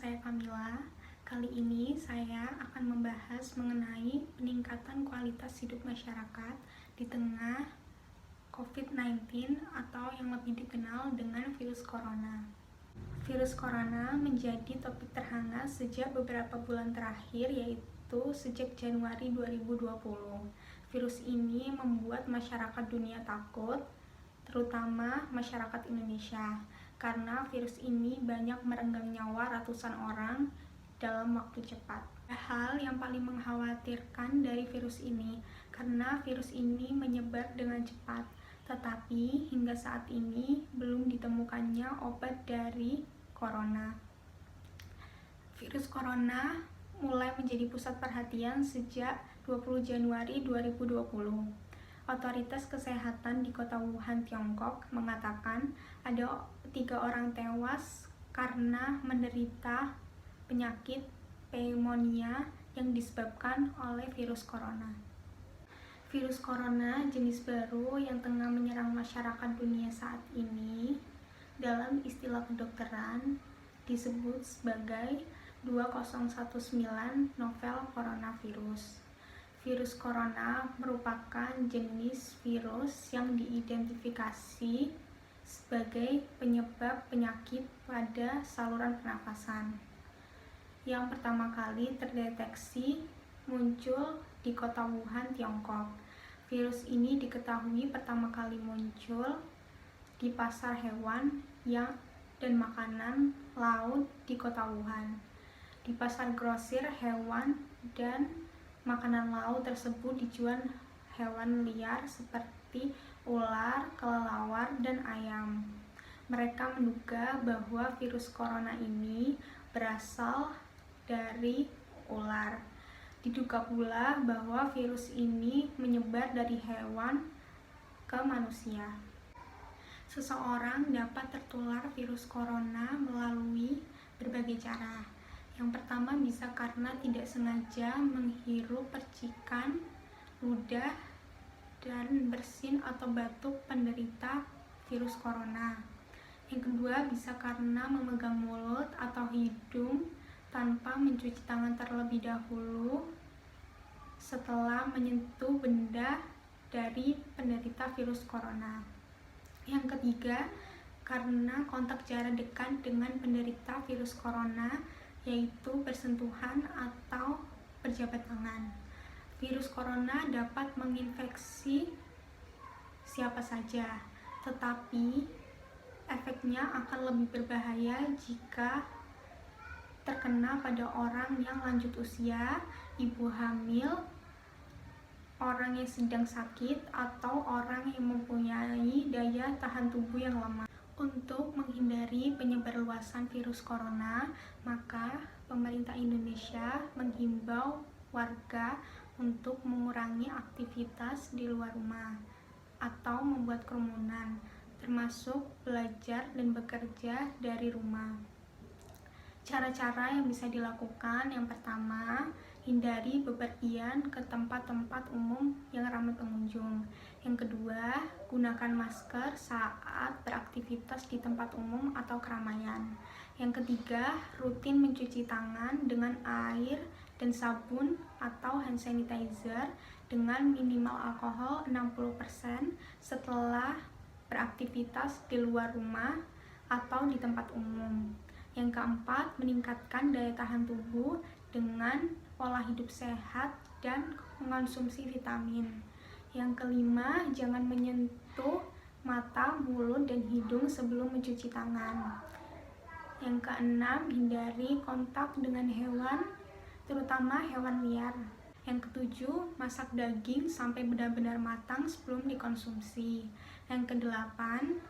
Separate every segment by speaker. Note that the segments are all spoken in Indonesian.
Speaker 1: saya Kamila. Kali ini saya akan membahas mengenai peningkatan kualitas hidup masyarakat di tengah COVID-19 atau yang lebih dikenal dengan virus corona. Virus corona menjadi topik terhangat sejak beberapa bulan terakhir, yaitu sejak Januari 2020. Virus ini membuat masyarakat dunia takut, terutama masyarakat Indonesia, karena virus ini banyak merenggang nyawa ratusan orang dalam waktu cepat. Hal yang paling mengkhawatirkan dari virus ini, karena virus ini menyebar dengan cepat, tetapi hingga saat ini belum ditemukannya obat dari corona. Virus corona mulai menjadi pusat perhatian sejak 20 Januari 2020. Otoritas kesehatan di kota Wuhan, Tiongkok mengatakan ada 3 orang tewas karena menderita penyakit pneumonia yang disebabkan oleh virus corona. Virus corona jenis baru yang tengah menyerang masyarakat dunia saat ini dalam istilah kedokteran disebut sebagai 2019 novel coronavirus. Virus corona merupakan jenis virus yang diidentifikasi sebagai penyebab penyakit pada saluran pernafasan. Yang pertama kali terdeteksi muncul di kota Wuhan, Tiongkok. Virus ini diketahui pertama kali muncul di pasar hewan dan makanan laut di kota Wuhan. Di pasar grosir hewan dan makanan laut tersebut dijual hewan liar seperti ular, kelelawar, dan ayam. Mereka menduga bahwa virus corona ini berasal dari ular. Diduga pula bahwa virus ini menyebar dari hewan ke manusia. Seseorang dapat tertular virus corona melalui berbagai cara. Yang pertama bisa karena tidak sengaja menghirup percikan ludah dan bersin atau batuk penderita virus corona. Yang kedua bisa karena memegang mulut atau hidung tanpa mencuci tangan terlebih dahulu setelah menyentuh benda dari penderita virus corona. Yang ketiga karena kontak jarak dekat dengan penderita virus corona, yaitu bersentuhan atau berjabat tangan. Virus corona dapat menginfeksi siapa saja, tetapi efeknya akan lebih berbahaya jika terkena pada orang yang lanjut usia, ibu hamil, orang yang sedang sakit, atau orang yang mempunyai daya tahan tubuh yang lemah. Untuk menghindari penyebarluasan virus corona, maka pemerintah Indonesia menghimbau warga untuk mengurangi aktivitas di luar rumah atau membuat kerumunan, termasuk belajar dan bekerja dari rumah. Cara-cara yang bisa dilakukan, yang pertama, hindari bepergian ke tempat-tempat umum yang ramai pengunjung. Yang kedua, gunakan masker saat beraktivitas di tempat umum atau keramaian. Yang ketiga, rutin mencuci tangan dengan air dan sabun atau hand sanitizer dengan minimal alkohol 60% setelah beraktivitas di luar rumah atau di tempat umum. Yang keempat, meningkatkan daya tahan tubuh dengan pola hidup sehat dan mengonsumsi vitamin. Yang kelima, jangan menyentuh mata, mulut, dan hidung sebelum mencuci tangan. Yang keenam, hindari kontak dengan hewan, terutama hewan liar. Yang ketujuh, masak daging sampai benar-benar matang sebelum dikonsumsi. Yang kedelapan,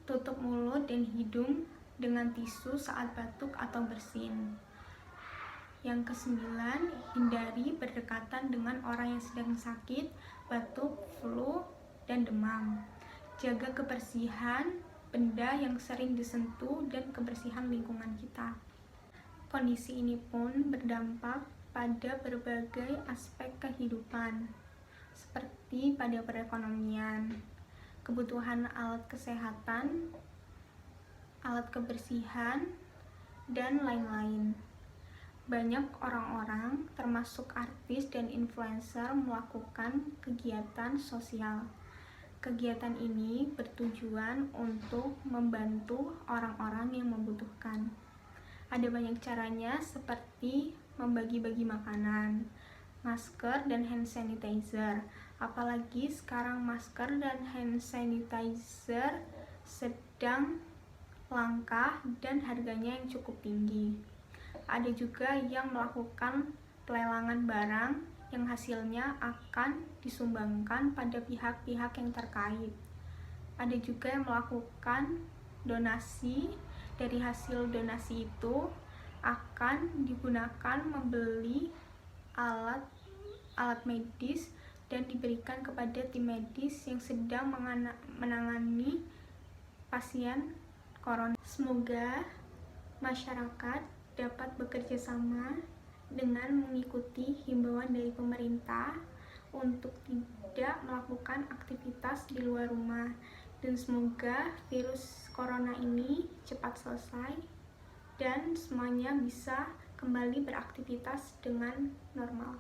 Speaker 1: tutup mulut dan hidung dengan tisu saat batuk atau bersin. Yang kesembilan, hindari berdekatan dengan orang yang sedang sakit, batuk, flu, dan demam. Jaga kebersihan benda yang sering disentuh dan kebersihan lingkungan kita. Kondisi ini pun berdampak pada berbagai aspek kehidupan, seperti pada perekonomian, kebutuhan alat kesehatan, alat kebersihan, dan lain-lain. Banyak orang-orang, termasuk artis dan influencer, melakukan kegiatan sosial. Kegiatan ini bertujuan untuk membantu orang-orang yang membutuhkan. Ada banyak caranya, seperti membagi-bagi makanan, masker, dan hand sanitizer. Apalagi sekarang masker dan hand sanitizer sedang langka dan harganya yang cukup tinggi. Ada juga yang melakukan pelelangan barang yang hasilnya akan disumbangkan pada pihak-pihak yang terkait. Ada juga yang melakukan donasi. Dari hasil donasi itu akan digunakan membeli alat medis dan diberikan kepada tim medis yang sedang menangani pasien corona. Semoga masyarakat dapat bekerja sama dengan mengikuti himbauan dari pemerintah untuk tidak melakukan aktivitas di luar rumah, dan semoga virus corona ini cepat selesai dan semuanya bisa kembali beraktivitas dengan normal.